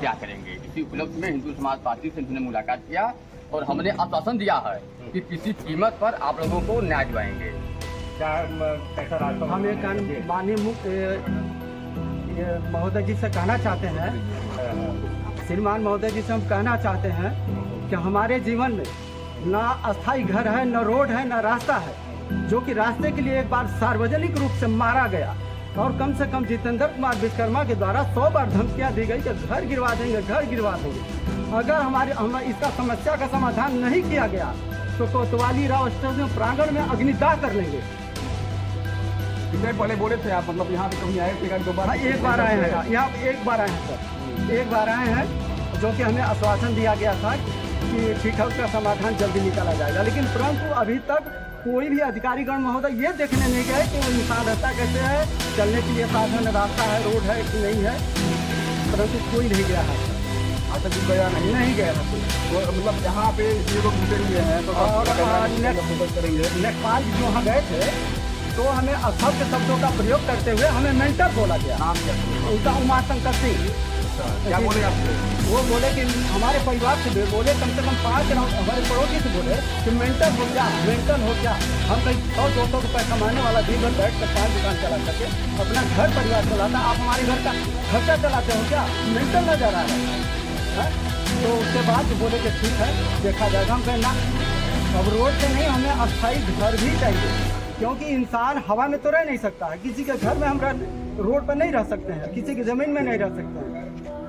क्या करेंगे। इसी उपलक्ष्य में हिंदू समाज पार्टी से हमने मुलाकात किया और हमने आश्वासन दिया है कि किसी कीमत पर आप लोगों को न्याय दिलाएंगे। हम एक माननीय महोदय जी से कहना चाहते हैं, श्रीमान महोदय जी से हम कहना चाहते हैं कि हमारे जीवन में ना अस्थायी घर है, न रोड है, न रास्ता है, जो कि रास्ते के लिए एक बार सार्वजनिक रूप से मारा गया और कम से कम जितेंद्र कुमार विश्वकर्मा के द्वारा 100 बार धमकियां दी गई कि घर गिरवा देंगे, घर गिरवा देंगे। अगर हम इसका समस्या का समाधान नहीं किया गया तो कोतवाली राव स्टेडियम प्रांगण में अग्निदाह कर लेंगे। पहले बोले थे आप, मतलब यहाँ पे कहीं आए थे? दोबारा एक बार आए हैं यहाँ, एक बार आए हैं सर, एक बार आए हैं, जो कि हमें आश्वासन दिया गया था कि ठीक है उसका समाधान जल्दी निकाला जाएगा, लेकिन परंतु अभी तक कोई भी अधिकारीगण महोदय ये देखने नहीं गए कि वो इंसान रहता कैसे है, चलने के लिए साधन रास्ता है, रोड है कि नहीं है, परंतु कोई नहीं गया है। आज तक गया नहीं गया है। तो मतलब यहाँ पे ये लोग जुटे हुए हैं तो नेपाल जो वहाँ गए थे तो हमें अशब्द शब्दों का प्रयोग करते हुए हमें मेंटर बोला गया। नाम क्या? उनका उमाशंकर सिंह। क्या बोले आपसे? वो बोले कि हमारे परिवार से बोले कम से कम 5 हमारे पड़ोसी से बोले कि मेंटल हो क्या, मेंटल हो क्या। हम कहीं 100-200 रुपये कमाने वाला दिन भर बैठ कर 5 दुकान चला सके, अपना घर परिवार चलाता, आप हमारे घर का खर्चा चलाते हो क्या? मेंटल नजर आ रहा है। तो उसके बाद बोले कि ठीक है देखा जाएगा। हम कहना अब रोड से नहीं, हमें अस्थायी घर भी चाहिए, क्योंकि इंसान हवा में तो रह नहीं सकता है, किसी के घर में हम रोड पर नहीं रह सकते हैं, किसी की जमीन में नहीं रह सकते हैं।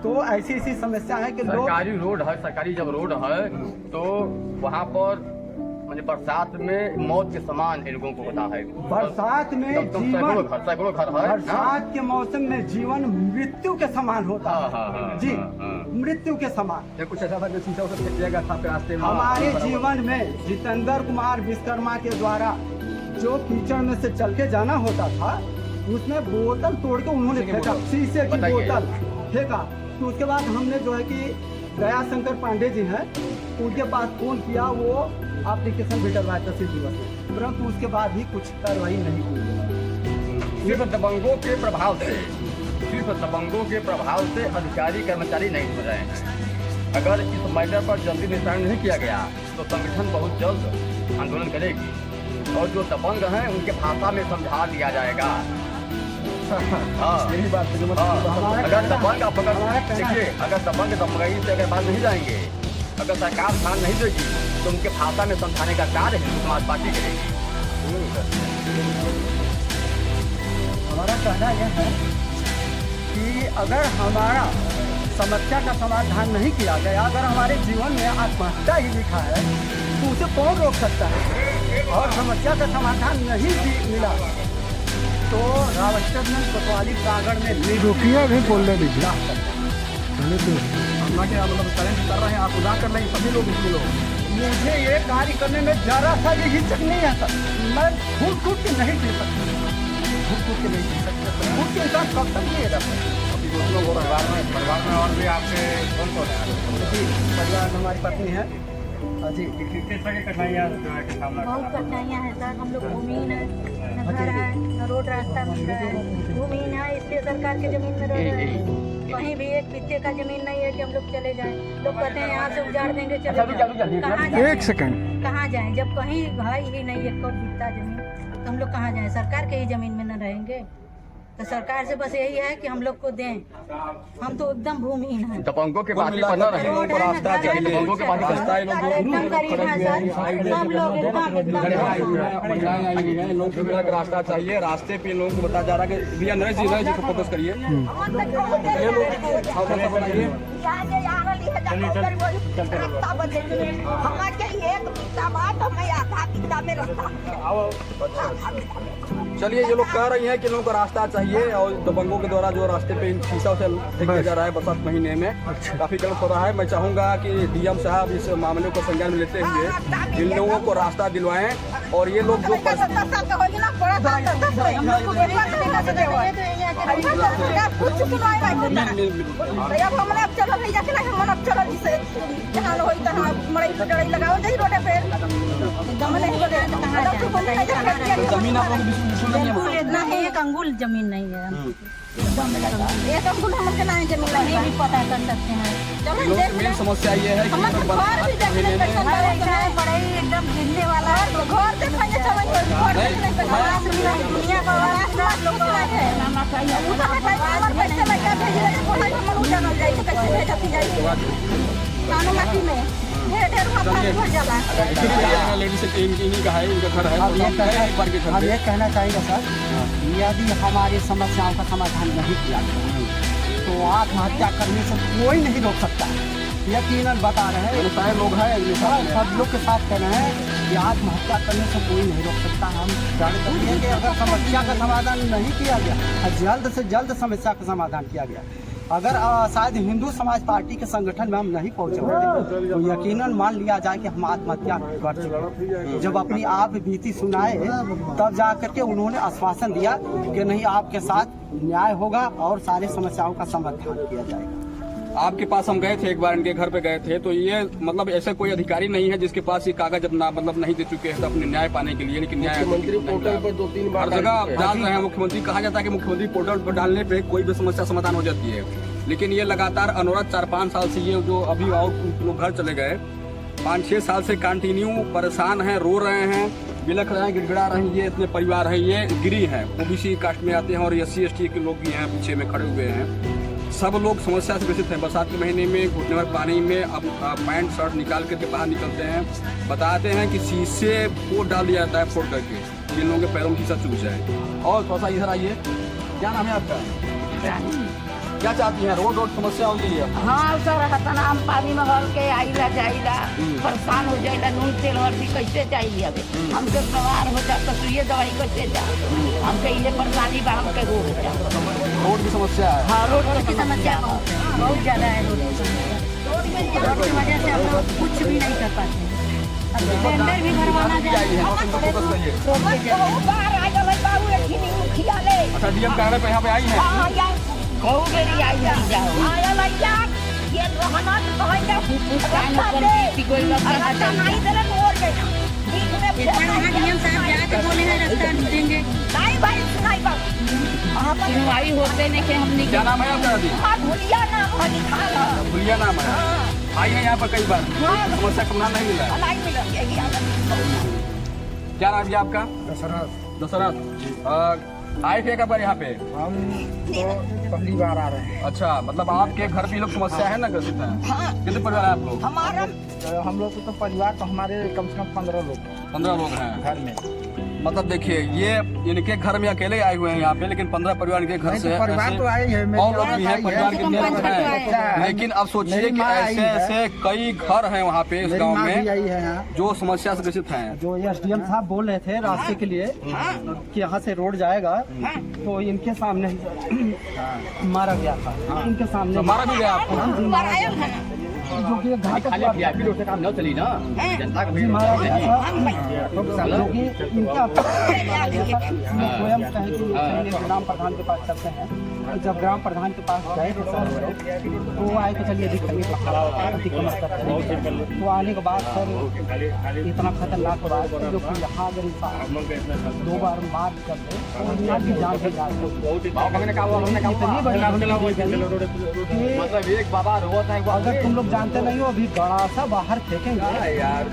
तो ऐसी ऐसी समस्या है कि सरकारी रोड है, सरकारी जब रोड है तो वहाँ पर बरसात में मौत के समान इन लोगों को होता है। बरसात में सैकड़ों घर है, बरसात के मौसम में जीवन मृत्यु के समान होता है जी, मृत्यु के समान। कुछ ऐसा था जो शीशा उसे फेंक दिया गया था रास्ते में। हमारे जीवन में जितेंद्र कुमार विश्वकर्मा के द्वारा जो कीचड़ में से चल के जाना होता था, उसमें बोतल तोड़ के उन्होंने फेंका, शीशे की बोतल फेंका। तो उसके बाद हमने जो है कि गया शंकर पांडे जी हैं, उनके पास फोन किया, वो एप्लीकेशन भी डलवाया तहसील दिवस में, परंतु उसके बाद भी कुछ कार्रवाई नहीं हुई। सिर्फ दबंगों के प्रभाव से, सिर्फ दबंगों के प्रभाव से अधिकारी कर्मचारी नहीं हो रहे हैं। अगर इस मैटर पर जल्दी निस्तारण नहीं किया गया तो संगठन बहुत जल्द आंदोलन करेगी और जो दबंग हैं उनके भाषा में समझा दिया जाएगा। यही बात है। अगर दबंग आप देखिए, अगर दबंग दबंगई से अगर बात नहीं जाएंगे, अगर सरकार ध्यान नहीं देगी तो उनके भाषा में समझाने का कार्य हिंदू समाज पार्टी करेगी। हमारा कहना यह है कि अगर हमारा समस्या का समाधान नहीं किया गया, अगर हमारे जीवन में आत्महत्या ही लिखा है तो उसे कौन रोक सकता है, और समस्या का समाधान नहीं मिला तो रावस्टन कोतवाली प्रांगण में रुकिए भी बोलने दीजिए। मतलब कर रहे हैं आप, उदा कर लेंगे सभी लोग इसके लोग। मुझे ये कार्य करने में जरा सा भी हिचक नहीं है सर, मैं घूट के नहीं पी सकता, घूट के नहीं पी सकता, घूट के इंसान कब तक पिएगा सर। अभी परिवार में और भी आपके कौन कौन है? परिवार में हमारी पत्नी है जी। किस तरह की कठिनाइयाँ बहुत कठिनाइयाँ हैं सर, हम लोग भूमिहीन है, न घर है, न रोड रास्ता मिल रहा है, भूमिहीन है, इसलिए सरकार की जमीन में रह रहे हैं। कहीं भी एक बित्ते का जमीन नहीं है कि हम लोग चले जाएं। लोग कहते हैं यहाँ से उजाड़ देंगे, चले जाएं। कहाँ जाएं? एक सेकंड, कहाँ जाएं जब कहीं है ही नहीं एक बित्ता जमीन, तो हम लोग कहाँ जाएं? सरकार के ही जमीन में न रहेंगे तो सरकार से बस यही है कि हम लोग को दें, हम तो एकदम भूमिहीन हैं। दबंगों के बात बना रहे हैं, रास्ता चाहिए, दबंगों के बात रास्ता है, एकदम गरीब हैं सर, सब लोग लोग रास्ता चाहिए। रास्ते पे लोगों को बताया जा रहा है कि भैया नरेश जी को फोकस करिए। चलिए, ये लोग कह रही हैं कि लोगों को रास्ता चाहिए और दबंगों के द्वारा जो रास्ते पे शीशा से फेंक दिया जा रहा है बरसात महीने में, काफी गलत हो रहा है। मैं चाहूंगा कि डीएम साहब इस मामले को संज्ञान में लेते हुए इन लोगों को रास्ता दिलवाएं और ये लोग जो जमीन आप लोग नहीं, एक अंगुल जमीन नहीं है। एक अंगुल हम के नहीं जमीन नहीं भी पता कर सकते हैं। लोग की मेन समस्या ये है कि घर भी देखने पड़े एकदम गिरने वाला घर देखने समझ घर देखने दुनिया का लोग है पैसे लगा भेजे बोला हम जानल जाए कैसे भेजती जाए कानो माटी में ढेर अपना घर जाला लेडीज इन्हीं का है, इनका घर है। हम ये कहना चाहेंगे सर, यदि हमारी समस्याओं का समाधान नहीं किया गया तो आत्महत्या करने से कोई नहीं रोक सकता। यकीनन बता रहे हैं, सारे लोग हैं सब लोग के साथ कह रहे हैं कि आत्महत्या करने से कोई नहीं रोक सकता। हम जानते हैं कि अगर समस्या का समाधान नहीं किया गया, जल्द से जल्द समस्या का समाधान किया गया, अगर शायद हिंदू समाज पार्टी के संगठन में हम नहीं पहुंचे होते तो यकीनन मान लिया जाए कि हम आत्महत्या कर चुके। जब अपनी आप बीती सुनाए तब जा करके उन्होंने आश्वासन दिया कि नहीं, आपके साथ न्याय होगा और सारी समस्याओं का समाधान किया जाएगा। आपके पास हम गए थे एक बार, इनके घर पे गए थे, तो ये मतलब ऐसा कोई अधिकारी नहीं है जिसके पास ये कागज अपना मतलब नहीं दे चुके हैं तो अपने न्याय पाने के लिए। लेकिन न्याय मुख्यमंत्री पोर्टल पर 2-3 बार हर जगह आप डाल रहे हैं मुख्यमंत्री, कहा जाता है कि मुख्यमंत्री पोर्टल पर डालने पे कोई भी समस्या समाधान हो जाती है, लेकिन ये लगातार अनवरत 4-5 साल से ये जो अभी और लोग घर चले गए 5-6 साल से कंटिन्यू परेशान हैं, रो रहे हैं, बिलख रहे हैं, गिड़गिड़ा रहे हैं। ये इतने परिवार हैं, ये गिरी हैं, ओबीसी कास्ट में आते हैं और SC/ST के लोग भी हैं, पीछे में खड़े हुए हैं। सब लोग समस्या से ग्रसित हैं। बरसात के महीने में घुटने भर पानी में अब पैंट शर्ट निकाल करके बाहर निकलते हैं, बताते हैं कि शीशे को डाल दिया जाता है फोड़ करके, जिन लोगों के पैरों में शीशा चूक जाए। और थोड़ा सा इधर आइए, क्या नाम है आपका? क्या चाहती हैं? रोड समस्या होती है? हाँ सर, हतन हम पानी में भर के आइला जाइला, परेशान हो जाइला, नून तेल हल्दी कैसे चाहिए अभी हमके सवार हो जाता, सुइए दवाई कैसे जा, हमके ये परेशानी बा, हमके रोड की समस्या है। हाँ, रोड की समस्या बहुत ज्यादा है। रोड की वजह से हम लोग कुछ भी नहीं कर पाते। टेंडर भी भरवाना चाहिए। अच्छा, DM कार्यालय पे यहाँ पे आई है? बहुत बेरी आई जाओ ये रहना तो कहेंगे कोई रास्ता नहीं दे रहे बोल देना बीच में डीएम साहब जाके बोले हैं रास्ता देंगे। नहीं भाई सुनाई बात सुनवाई होते नहीं कि हम नहीं। क्या नाम है आपका? भूलिया नाम भूलिया नाम है। आई है यहाँ पर कई बार, समस्या का नहीं मिला। नहीं मिला। क्या नाम है आपका? दशरथ। आए थे कब यहाँ पे? हम पहली बार आ रहे हैं। अच्छा, मतलब आपके घर भी लोग समस्या है ना, ग्रसित है? कितने परिवार है आप लोग? हमारा हम लोग तो परिवार तो हमारे कम से कम 15 लोग 15 लोग हैं घर में। मतलब देखिए, ये इनके घर में अकेले आए हुए हैं यहाँ पे, लेकिन 15 परिवार इनके घर से परिवार तो आए हैं, और लोग भी हैं, परिवार के मेंबर हैं। लेकिन अब सोचिए कि ऐसे कई घर हैं वहाँ पे इस गांव में जो समस्या से ग्रसित हैं। जो SDM साहब बोल रहे थे रास्ते के लिए कि यहाँ से रोड जाएगा, तो इनके सामने मारा गया था। इनके सामने मारा भी गया आपको? जो कि घाट VIP रोड से काम न चली ना, जनता का भीड़ मारा गया था, जो कि इनका स्वयं कहे कि ग्राम प्रधान के पास चलते हैं। जब ग्राम प्रधान के पास गए तो सर तो आए कि चलिए दिखाइए तो आने के बाद सर इतना खतरनाक बात है जो कि यहाँ अगर 2 बार मार करते तो की जान भी जाती। मतलब एक बाबा रोता है, अगर तुम लोग जानते नहीं हो, अभी बड़ा सा बाहर फेंकेंगे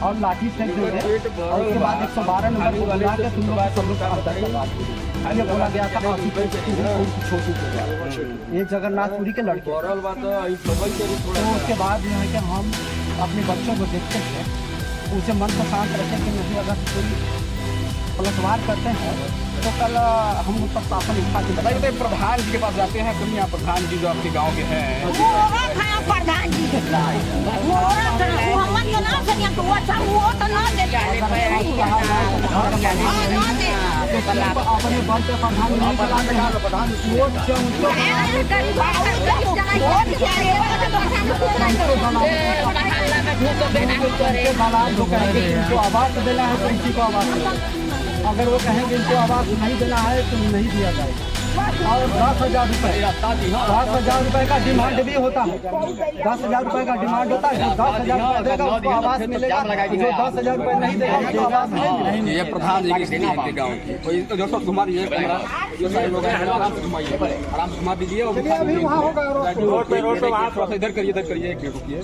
और लाठी फेंक देंगे और उसके बाद 112 नंबर को बुला के तुम लोग सब लोग अंदर करवा देंगे। ये बोला गया था छोटी ये जगन्नाथपुरी के लड़के। तो उसके बाद जो है कि हम अपने बच्चों को देखते हैं, उसे मन को शांत रखें कि नहीं अगर कोई पलटवार करते हैं तो कल हम उस पर शासन उठा के बताइए, प्रधान जी के पास जाते हैं कभी? यहाँ प्रधान जी जो आपके गाँव के हैं, प्रधान जी अपने बल पे प्रधान नहीं इनको आवाज देना है तो इसी को आवाज। अगर वो कहेंगे इनको आवाज नहीं देना है तो नहीं दिया जाएगा। और 10,000 रुपये 10,000 रुपये का डिमांड भी होता है। 10,000 रुपये का डिमांड होता है। जो 10,000 रुपये देगा उसको आवास मिलेगा, जो 10,000 रुपये नहीं देगा उसको आवास नहीं मिलेगा। ये प्रधान जी की स्थिति है गाँव की। कोई तो जो सब घुमा दीजिए कैमरा, जो सारे लोग हैं आराम से घुमाइए, आराम से घुमा दीजिए और अभी वहाँ होगा रोड पे वहाँ थोड़ा सा इधर करिए एक मिनट रुकिए।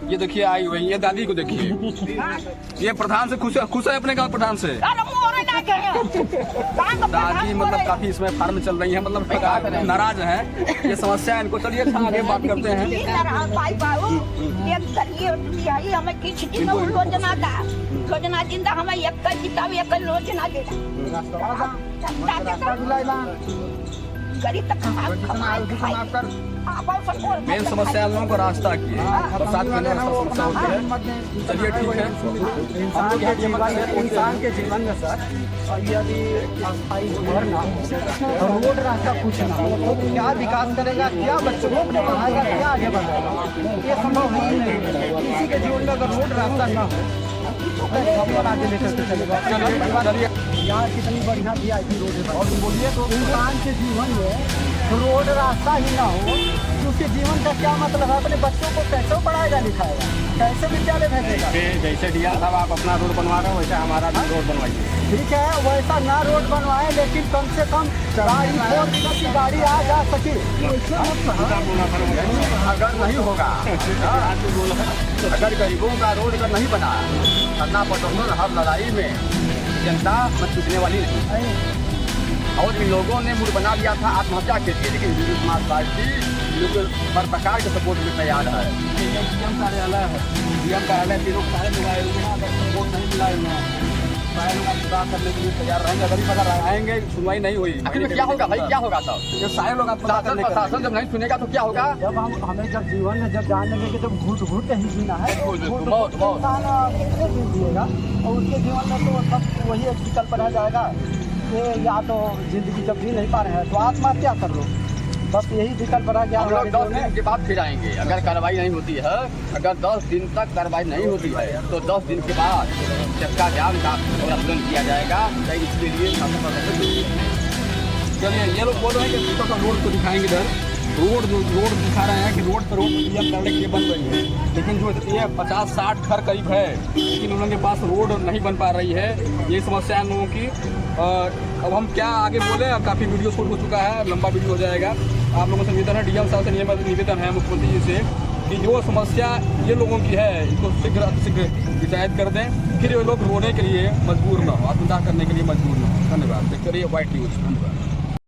ये देखिए आई हुई, ये दादी को देखिए, ये प्रधान से खुश है अपने गाँव प्रधान से। दादी मतलब काफी इसमें फार्म चल रही है, मतलब नाराज है, ये समस्या है इनको। चलिए अच्छा आगे बात करते हैं। योजना जिंदा हमें एक किताब एक योजना दे मेन समस्या लोगों को रास्ता की है, बरसात में समस्या होती है। चलिए ठीक है। इंसान के जीवन में सर यदि अस्थायी घर ना हो, रोड रास्ता कुछ ना हो, तो क्या विकास करेगा, क्या बच्चों को पढ़ाएगा, क्या आगे बढ़ाएगा, ये संभव ही नहीं है। किसी के जीवन में अगर रोड रास्ता ना हो तो कैसे आगे लेकर के चलेगा। यहाँ कितनी बढ़िया VIP रोड है, और बोलिए तो इंसान के जीवन में रोड रास्ता ही ना हो तो उसके जीवन का क्या मतलब है। अपने बच्चों को कैसे पढ़ाएगा लिखाएगा, कैसे विद्यालय भेजेगा। जैसे दिया साहब आप अपना रोड बनवा रहे हो, वैसे हमारा भी रोड बनवाइए। ठीक है, वैसा ना रोड बनवाए, लेकिन कम से कम गाड़ी 4 मिनट की गाड़ी आ जा सके। अगर नहीं होगा, अगर गरीबों का रोड अगर नहीं बना, करना पड़ोसन हर लड़ाई में जनता मत छूटने वाली नहीं। और इन लोगों ने मूड बना लिया था आत्महत्या के लिए, लेकिन हिंदू समाज पार्टी लोग हर प्रकार के सपोर्ट में तैयार है। DM कार्यालय है, DM कार्यालय तीनों सारे लोग आए हुए हैं, अगर सपोर्ट नहीं मिला है सारे लोग सुधार करने के लिए तैयार रहेंगे। अगर इस अगर आएंगे सुनवाई नहीं हुई, आखिर में क्या होगा भाई, क्या होगा सब? ये सारे लोग प्रशासन जब नहीं सुनेगा तो क्या होगा? जब हमें जब जीवन में जब जानने लगे जब घुट घुट ही जीना है, बहुत इंसान कितने दिन जिएगा, और उसके जीवन में तो सब वही एक विकल्प रह जाएगा कि या तो जिंदगी जब जी नहीं पा रहे हैं तो आत्महत्या कर लो, बस यही विकल्प रह गया। हम लोग 10 दिन के बाद फिर आएंगे। अगर कार्रवाई नहीं होती है, अगर 10 दिन तक कार्रवाई नहीं होती है तो 10 दिन के बाद चक्का जाम का आंदोलन किया जाएगा। इसके लिए चलिए ये लोग बोल रहे हैं कि रोड को दिखाएंगे, इधर रोड दिखा रहे हैं कि रोड पर रोड DM करने के लिए बन रही है, लेकिन जो ये 50-60 घर करीब है, लेकिन उन लोगों के पास रोड नहीं बन पा रही है। ये समस्या है लोगों की। अब हम क्या आगे बोले, अब काफ़ी वीडियो शूट हो चुका है, लंबा वीडियो हो जाएगा। आप लोगों से निवेदन है, DM साहब से निवेदन है मुख्यमंत्री जी से कि जो समस्या ये लोगों की है इसको शीघ्र विचारित कर दें, फिर ये लोग रोने के लिए मजबूर न हो, आत्मदाह करने के लिए मजबूर न हो। धन्यवाद। देखते रहिए वाइट न्यूज़। धन्यवाद।